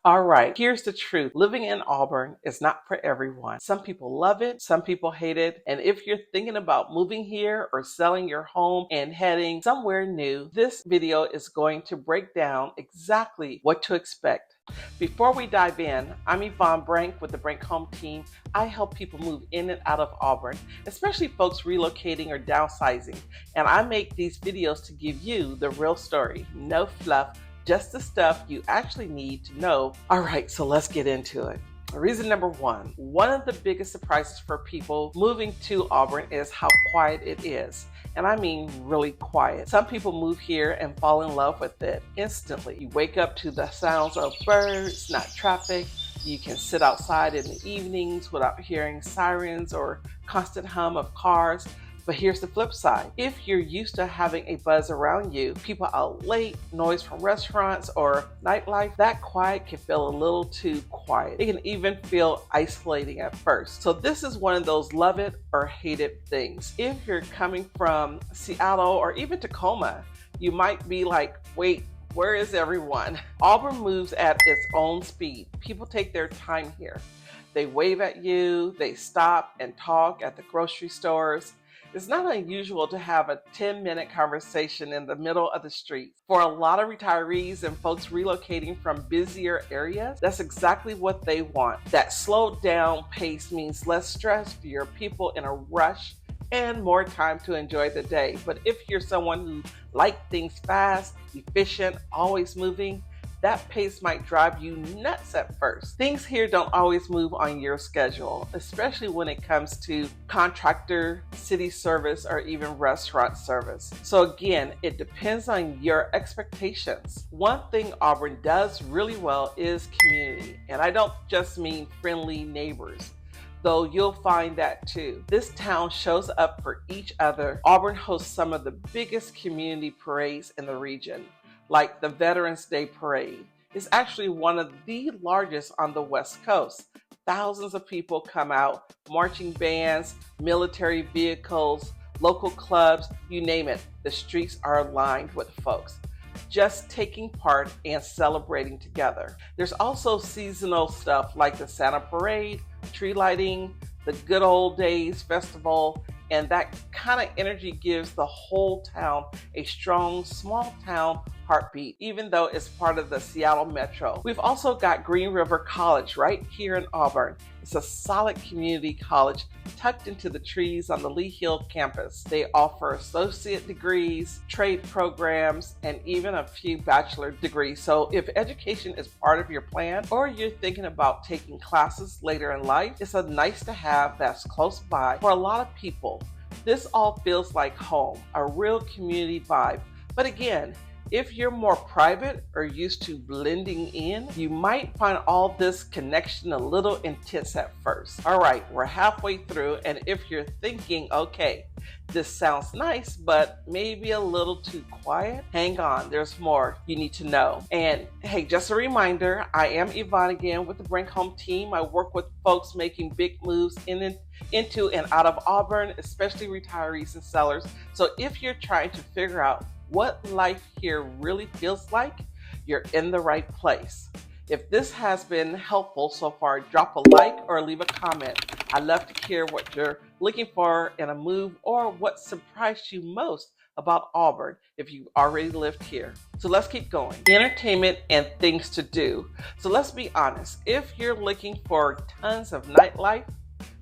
All right, here's the truth. Living in Auburn is not for everyone. Some people love it, some people hate it. And if you're thinking about moving here or selling your home and heading somewhere new, this video is going to break down exactly what to expect. Before we dive in, I'm Yvonne Brank with the Brank Home Team. I help people move in and out of Auburn, especially folks relocating or downsizing. And I make these videos to give you the real story, no fluff, just the stuff you actually need to know. All right, so let's get into it. Reason number one of the biggest surprises for people moving to Auburn is how quiet it is. And I mean really quiet. Some people move here and fall in love with it instantly. You wake up to the sounds of birds, not traffic. You can sit outside in the evenings without hearing sirens or constant hum of cars. But here's the flip side. If you're used to having a buzz around you, people out late, noise from restaurants or nightlife, that quiet can feel a little too quiet. It can even feel isolating at first. So this is one of those love it or hate it things. If you're coming from Seattle or even Tacoma, you might be like, wait, where is everyone? Auburn moves at its own speed. People take their time here. They wave at you, they stop and talk at the grocery stores. It's not unusual to have a 10-minute conversation in the middle of the street. For a lot of retirees and folks relocating from busier areas, that's exactly what they want. That slowed down pace means less stress, fewer people in a rush, and more time to enjoy the day. But if you're someone who likes things fast, efficient, always moving, that pace might drive you nuts at first. Things here don't always move on your schedule, especially when it comes to contractor, city service, or even restaurant service. So again, it depends on your expectations. One thing Auburn does really well is community. And I don't just mean friendly neighbors, though you'll find that too. This town shows up for each other. Auburn hosts some of the biggest community parades in the region, like the Veterans Day Parade. It's actually one of the largest on the West Coast. Thousands of people come out, marching bands, military vehicles, local clubs, you name it. The streets are lined with folks just taking part and celebrating together. There's also seasonal stuff like the Santa Parade, tree lighting, the Good Old Days Festival, and that kind of energy gives the whole town a strong small town heartbeat, even though it's part of the Seattle Metro. We've also got Green River College right here in Auburn. It's a solid community college tucked into the trees on the Lee Hill campus. They offer associate degrees, trade programs, and even a few bachelor degrees. So if education is part of your plan or you're thinking about taking classes later in life, it's a nice to have that's close by. For a lot of people, this all feels like home, a real community vibe. But again, if you're more private or used to blending in, you might find all this connection a little intense at first. All right, we're halfway through, and if you're thinking, okay, this sounds nice, but maybe a little too quiet, hang on, there's more you need to know. And hey, just a reminder, I am Yvonne again with the Brank Home Team. I work with folks making big moves into and out of Auburn, especially retirees and sellers. So if you're trying to figure out what life here really feels like, you're in the right place. If this has been helpful so far, drop a like or leave a comment. I'd love to hear what you're looking for in a move or what surprised you most about Auburn if you already lived here. So let's keep going. Entertainment and things to do. So let's be honest, if you're looking for tons of nightlife,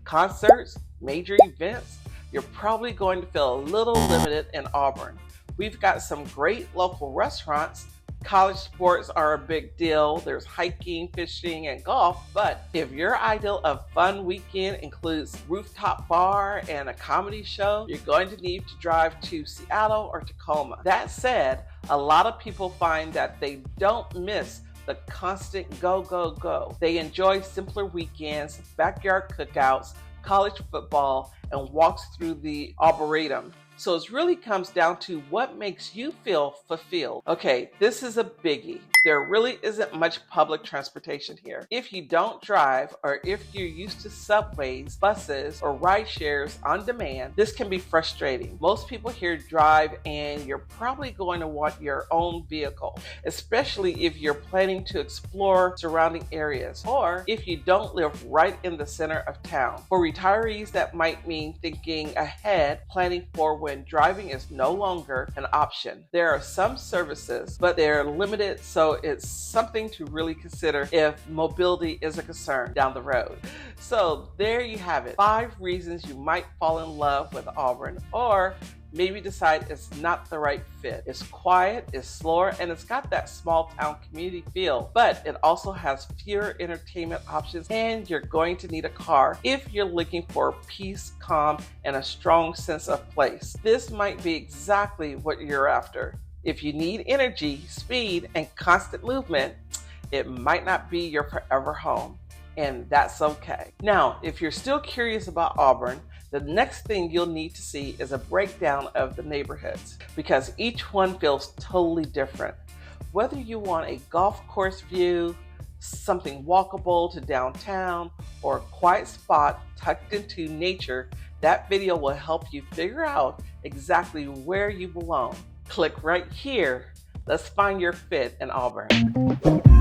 concerts, major events, you're probably going to feel a little limited in Auburn. We've got some great local restaurants. College sports are a big deal. There's hiking, fishing, and golf. But if your ideal of fun weekend includes rooftop bar and a comedy show, you're going to need to drive to Seattle or Tacoma. That said, a lot of people find that they don't miss the constant go, go, go. They enjoy simpler weekends, backyard cookouts, college football, and walks through the Arboretum. So it really comes down to what makes you feel fulfilled. Okay, this is a biggie. There really isn't much public transportation here. If you don't drive, or if you're used to subways, buses, or ride shares on demand, this can be frustrating. Most people here drive, and you're probably going to want your own vehicle, especially if you're planning to explore surrounding areas, or if you don't live right in the center of town. For retirees, that might mean thinking ahead, planning for when driving is no longer an option. There are some services, but they're limited, so it's something to really consider if mobility is a concern down the road. So there you have it. 5 reasons you might fall in love with Auburn, or maybe decide it's not the right fit. It's quiet, it's slower, and it's got that small town community feel, but it also has fewer entertainment options, and you're going to need a car if you're looking for peace, calm, and a strong sense of place. This might be exactly what you're after. If you need energy, speed, and constant movement, it might not be your forever home, and that's okay. Now, if you're still curious about Auburn, the next thing you'll need to see is a breakdown of the neighborhoods, because each one feels totally different. Whether you want a golf course view, something walkable to downtown, or a quiet spot tucked into nature, that video will help you figure out exactly where you belong. Click right here. Let's find your fit in Auburn.